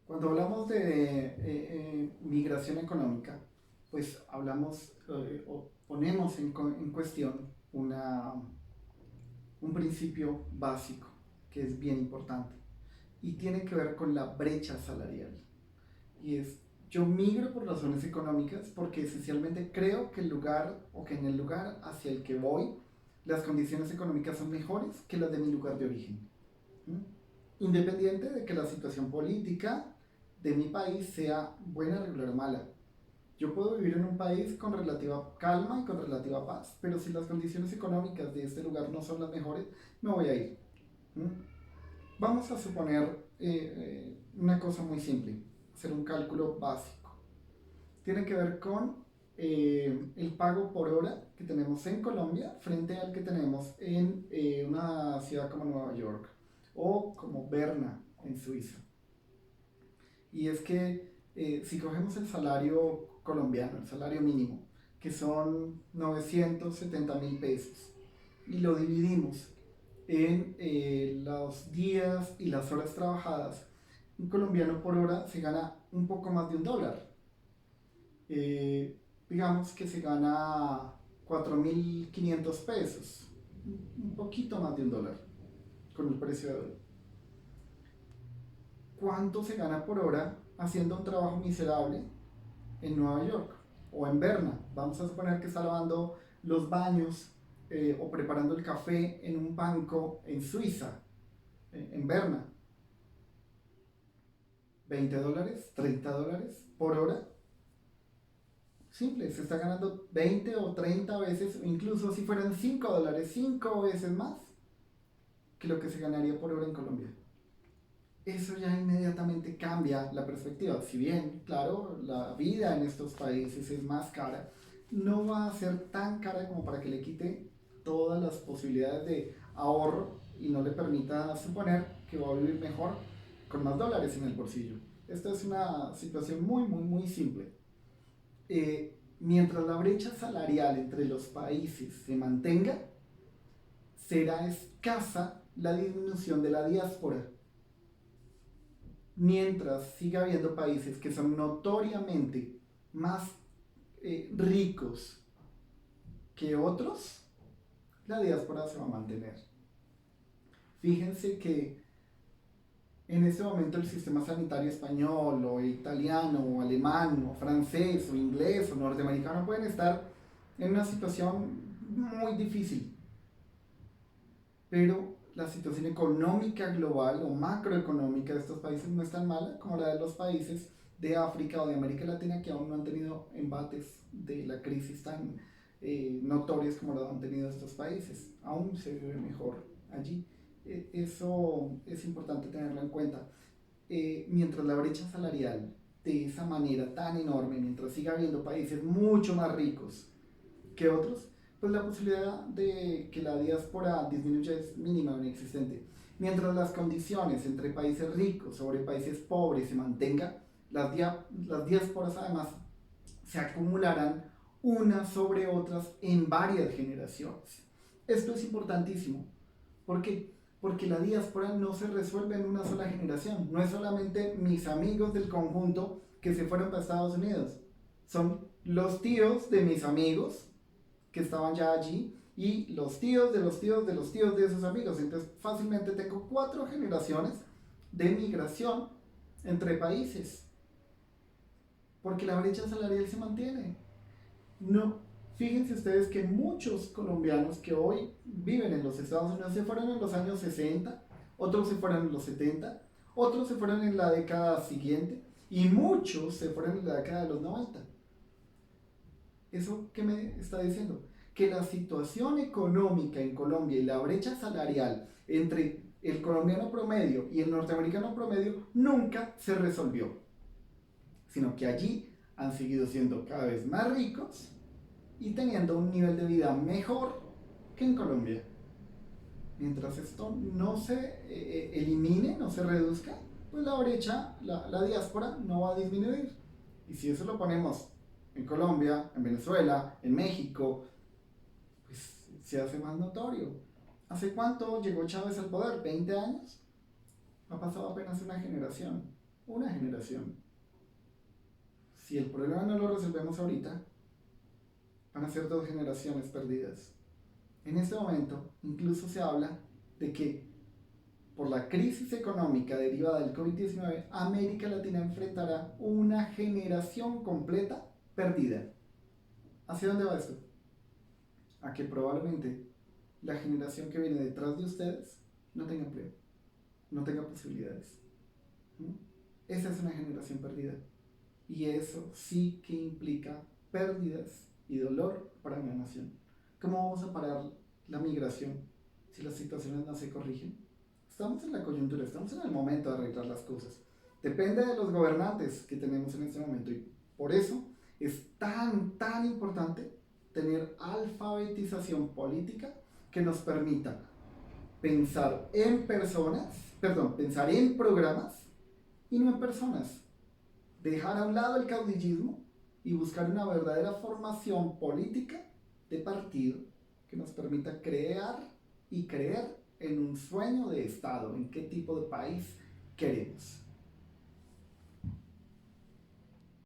Cuando hablamos de migración económica, pues hablamos o ponemos en cuestión un principio básico que es bien importante y tiene que ver con la brecha salarial. Y es, yo migro por razones económicas porque esencialmente creo que el lugar o que en el lugar hacia el que voy las condiciones económicas son mejores que las de mi lugar de origen. ¿Mm? Independiente de que la situación política de mi país sea buena, regular o mala. Yo puedo vivir en un país con relativa calma y con relativa paz, pero si las condiciones económicas de este lugar no son las mejores, me voy a ir. ¿Mm? Vamos a suponer una cosa muy simple, hacer un cálculo básico. Tiene que ver con el pago por hora que tenemos en Colombia frente al que tenemos en una ciudad como Nueva York o como Berna en Suiza. Y es que si cogemos el salario colombiano, el salario mínimo, que son 970.000 pesos, y lo dividimos en los días y las horas trabajadas, un colombiano por hora se gana un poco más de $1. Eh, digamos que se gana 4.500 pesos, un poquito más de $1 con el precio de hoy. ¿Cuánto se gana por hora haciendo un trabajo miserable en Nueva York o en Berna? Vamos a suponer que está lavando los baños o preparando el café en un banco en Suiza, en Berna. $20, $30 por hora. Simple, se está ganando 20 o 30 veces, incluso si fueran $5, 5 veces más que lo que se ganaría por hora en Colombia. Eso ya inmediatamente cambia la perspectiva. Si bien, claro, la vida en estos países es más cara, no va a ser tan cara como para que le quite todas las posibilidades de ahorro y no le permita suponer que va a vivir mejor con más dólares en el bolsillo. Esta es una situación muy simple. Mientras la brecha salarial entre los países se mantenga, será escasa la disminución de la diáspora. Mientras siga habiendo países que son notoriamente más ricos que otros, la diáspora se va a mantener. Fíjense que en este momento el sistema sanitario español o italiano o alemán o francés o inglés o norteamericano pueden estar en una situación muy difícil, pero la situación económica global o macroeconómica de estos países no es tan mala como la de los países de África o de América Latina que aún no han tenido embates de la crisis tan notorias como lo han tenido estos países. Aún se vive mejor allí. Eso es importante tenerlo en cuenta. Mientras la brecha salarial de esa manera tan enorme, mientras siga habiendo países mucho más ricos que otros, pues la posibilidad de que la diáspora disminuya es mínima o inexistente. Mientras las condiciones entre países ricos sobre países pobres se mantengan, las diásporas además se acumularán unas sobre otras en varias generaciones. Esto es importantísimo. ¿Por qué? Porque la diáspora no se resuelve en una sola generación. No es solamente mis amigos del conjunto que se fueron para Estados Unidos. Son los tíos de mis amigos que estaban ya allí y los tíos de los tíos de los tíos de esos amigos. Entonces fácilmente tengo 4 generaciones de migración entre países porque la brecha salarial se mantiene. No, fíjense ustedes que muchos colombianos que hoy viven en los Estados Unidos se fueron en los años 60, otros se fueron en los 70, otros se fueron en la década siguiente y muchos se fueron en la década de los 90. ¿Eso qué me está diciendo? Que la situación económica en Colombia y la brecha salarial entre el colombiano promedio y el norteamericano promedio nunca se resolvió, sino que allí han seguido siendo cada vez más ricos y teniendo un nivel de vida mejor que en Colombia. Mientras esto no se elimine, no se reduzca, pues la brecha, la diáspora no va a disminuir. Y si eso lo ponemos en Colombia, en Venezuela, en México, pues se hace más notorio. ¿Hace cuánto llegó Chávez al poder? ¿20 años? Ha pasado apenas una generación. una generación. Si el problema no lo resolvemos ahorita, van a ser 2 generaciones perdidas. En este momento, incluso se habla de que por la crisis económica derivada del COVID-19, América Latina enfrentará una generación completa perdida. ¿Hacia dónde va esto? A que probablemente la generación que viene detrás de ustedes no tenga empleo, no tenga posibilidades. ¿Mm? Esa es una generación perdida. Y eso sí que implica pérdidas y dolor para una nación. ¿Cómo vamos a parar la migración si las situaciones no se corrigen? Estamos en la coyuntura, estamos en el momento de arreglar las cosas. Depende de los gobernantes que tenemos en este momento y por eso es tan importante tener alfabetización política que nos permita pensar en personas, perdón, pensar en programas y no en personas. Dejar a un lado el caudillismo y buscar una verdadera formación política de partido que nos permita crear y creer en un sueño de Estado, en qué tipo de país queremos.